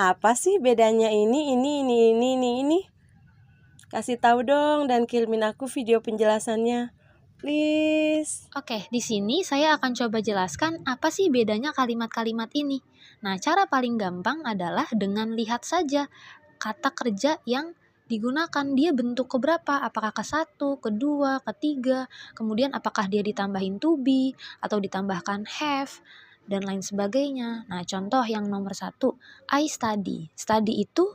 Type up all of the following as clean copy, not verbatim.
Apa sih bedanya ini? Kasih tahu dong dan kirimin aku video penjelasannya. Please. Oke, di sini saya akan coba jelaskan apa sih bedanya kalimat-kalimat ini. Nah, cara paling gampang adalah dengan lihat saja kata kerja yang digunakan. Dia bentuk keberapa? Apakah ke satu, kedua, ketiga, kemudian apakah dia ditambahin to be, atau ditambahkan have, dan lain sebagainya. Nah, contoh yang nomor 1, I study. Study itu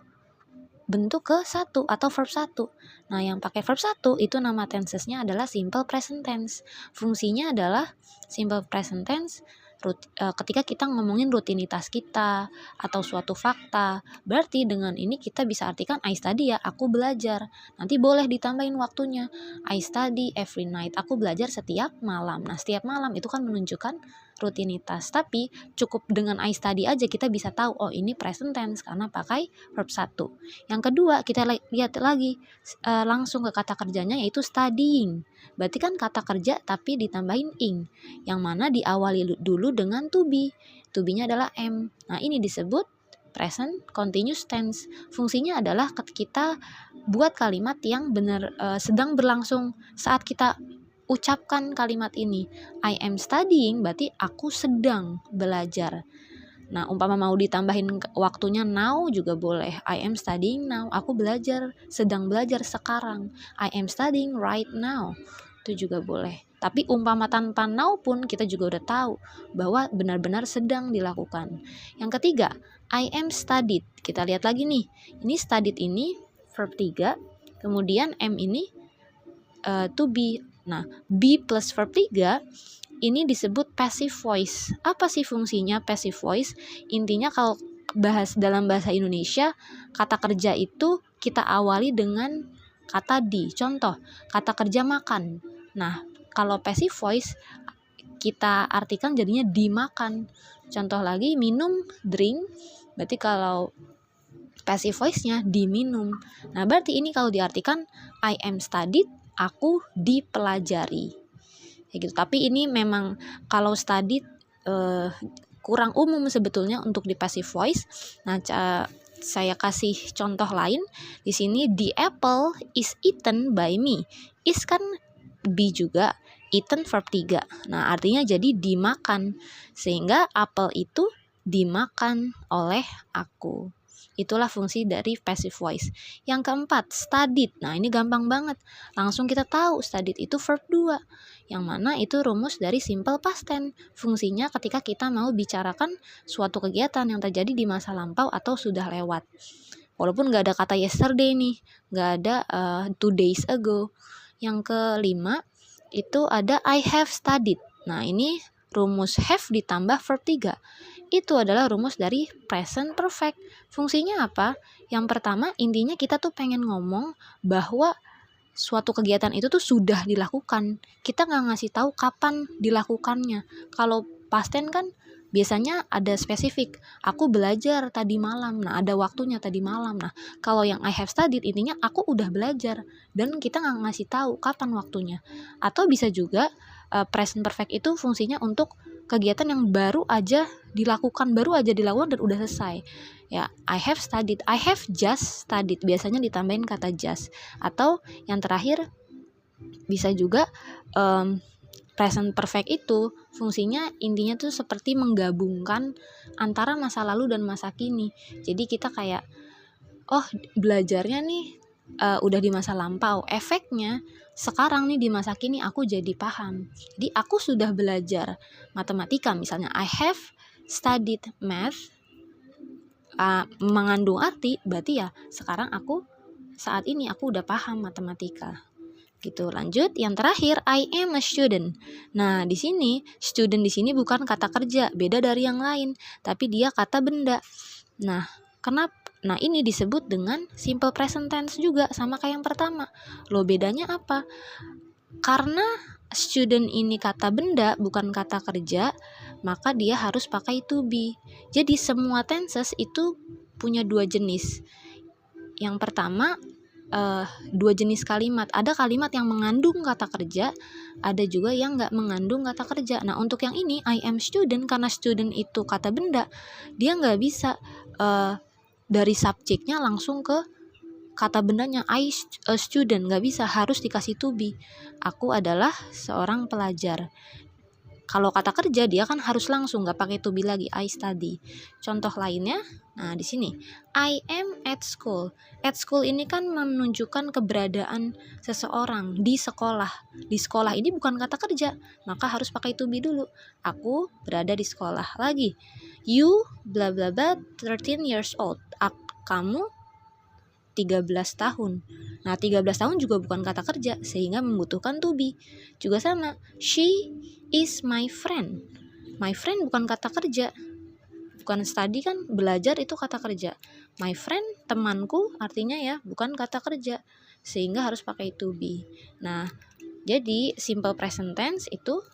bentuk ke satu atau verb 1. Nah, yang pakai verb 1 itu nama tensesnya adalah simple present tense. Fungsinya adalah simple present tense ketika kita ngomongin rutinitas kita atau suatu fakta. Berarti dengan ini kita bisa artikan I study ya, aku belajar. Nanti boleh ditambahin waktunya. I study every night, aku belajar setiap malam. Nah, setiap malam itu kan menunjukkan rutinitas. Tapi cukup dengan I study aja kita bisa tahu, oh ini present tense karena pakai verb 1. Yang kedua, kita lihat lagi langsung ke kata kerjanya, yaitu studying. Berarti kan kata kerja tapi ditambahin ing, yang mana diawali dulu dengan to be. To be-nya adalah am. Nah, ini disebut present continuous tense. Fungsinya adalah kita buat kalimat yang sedang berlangsung saat kita ucapkan kalimat ini. I am studying berarti aku sedang belajar. Nah, umpama mau ditambahin waktunya now juga boleh. I am studying now. Aku sedang belajar sekarang. I am studying right now. Itu juga boleh. Tapi umpama tanpa now pun kita juga udah tahu bahwa benar-benar sedang dilakukan. Yang ketiga, I am studied. Kita lihat lagi nih. Ini studied ini verb 3. Kemudian am ini to be. Nah, be plus verb 3 ini disebut passive voice. Apa sih fungsinya passive voice? Intinya kalau dalam bahasa Indonesia, kata kerja itu kita awali dengan kata di. Contoh, kata kerja makan. Nah, kalau passive voice kita artikan jadinya dimakan. Contoh lagi, minum, drink. Berarti kalau passive voice-nya diminum. Nah, berarti ini kalau diartikan I am studied, aku dipelajari. Gitu. Tapi ini memang kalau study kurang umum sebetulnya untuk di passive voice. Nah, saya kasih contoh lain di sini. The apple is eaten by me. Is kan be juga, eaten verb 3. Nah, artinya jadi dimakan. Sehingga apel itu dimakan oleh aku. Itulah fungsi dari passive voice. Yang keempat, studied. Nah, ini gampang banget. Langsung kita tahu studied itu verb 2. Yang mana itu rumus dari simple past tense. Fungsinya ketika kita mau bicarakan suatu kegiatan yang terjadi di masa lampau atau sudah lewat. Walaupun gak ada kata yesterday nih. Gak ada 2 days ago. Yang kelima, itu ada I have studied. Nah, ini rumus have ditambah verb 3. Itu adalah rumus dari present perfect. Fungsinya apa? Yang pertama, intinya kita tuh pengen ngomong bahwa suatu kegiatan itu tuh sudah dilakukan. Kita nggak ngasih tahu kapan dilakukannya. Kalau past tense kan biasanya ada spesifik. Aku belajar tadi malam. Nah, ada waktunya tadi malam. Nah, kalau yang I have studied intinya aku udah belajar dan kita nggak ngasih tahu kapan waktunya. Atau bisa juga present perfect itu fungsinya untuk kegiatan yang baru aja dilakukan dan udah selesai. Ya, I have studied, I have just studied. Biasanya ditambahin kata just. Atau yang terakhir bisa juga present perfect itu fungsinya intinya tuh seperti menggabungkan antara masa lalu dan masa kini. Jadi kita kayak belajarnya nih udah di masa lampau. Efeknya sekarang nih di masa kini aku jadi paham. Jadi aku sudah belajar matematika misalnya. I have studied math. Mengandung arti berarti ya sekarang saat ini aku udah paham matematika. Gitu. Lanjut, yang terakhir I am a student. Nah, di sini student di sini bukan kata kerja, beda dari yang lain, tapi dia kata benda. Nah, kenapa? Nah, ini disebut dengan simple present tense juga sama kayak yang pertama. Loh, bedanya apa? Karena student ini kata benda bukan kata kerja, maka dia harus pakai to be. Jadi semua tenses itu punya 2 jenis. Yang pertama 2 jenis kalimat. Ada kalimat yang mengandung kata kerja, ada juga yang nggak mengandung kata kerja. Nah, untuk yang ini I am student, karena student itu kata benda, dia nggak bisa dari subjeknya langsung ke kata bendanya. I a student, nggak bisa, harus dikasih to be. Aku adalah seorang pelajar. Kalau kata kerja dia kan harus langsung, nggak pakai to be lagi. I study. Contoh lainnya, nah di sini I am at school. At school ini kan menunjukkan keberadaan seseorang di sekolah. Di sekolah ini bukan kata kerja, maka harus pakai to be dulu. Aku berada di sekolah. Lagi, you bla bla bla 13 years old. Kamu 13 tahun. Nah, 13 tahun juga bukan kata kerja, sehingga membutuhkan to be. Juga sama, she is my friend. My friend bukan kata kerja. Bukan study kan, belajar itu kata kerja. My friend, temanku, artinya ya, bukan kata kerja. Sehingga harus pakai to be. Nah, jadi simple present tense itu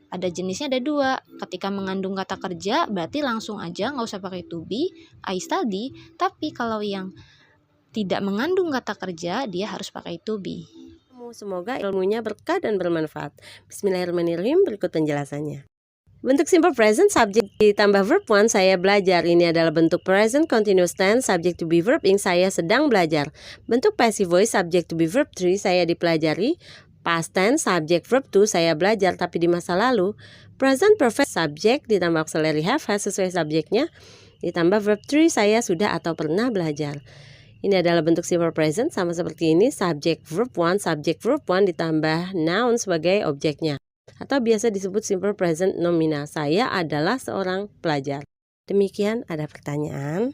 ada jenisnya, ada dua. Ketika mengandung kata kerja, berarti langsung aja, nggak usah pakai to be, I study. Tapi kalau yang tidak mengandung kata kerja, dia harus pakai to be. Semoga ilmunya berkah dan bermanfaat. Bismillahirrahmanirrahim, berikut penjelasannya. Bentuk simple present subject ditambah verb 1 saya belajar. Ini adalah bentuk present continuous tense subject to be verb ing saya sedang belajar. Bentuk passive voice subject to be verb 3 saya dipelajari. Past tense subject verb 2 saya belajar tapi di masa lalu. Present perfect subject ditambah auxiliary have has sesuai subjeknya. Ditambah verb 3 saya sudah atau pernah belajar. Ini adalah bentuk simple present sama seperti ini, subject verb 1 ditambah noun sebagai objeknya. Atau biasa disebut simple present nominal. Saya adalah seorang pelajar. Demikian, ada pertanyaan?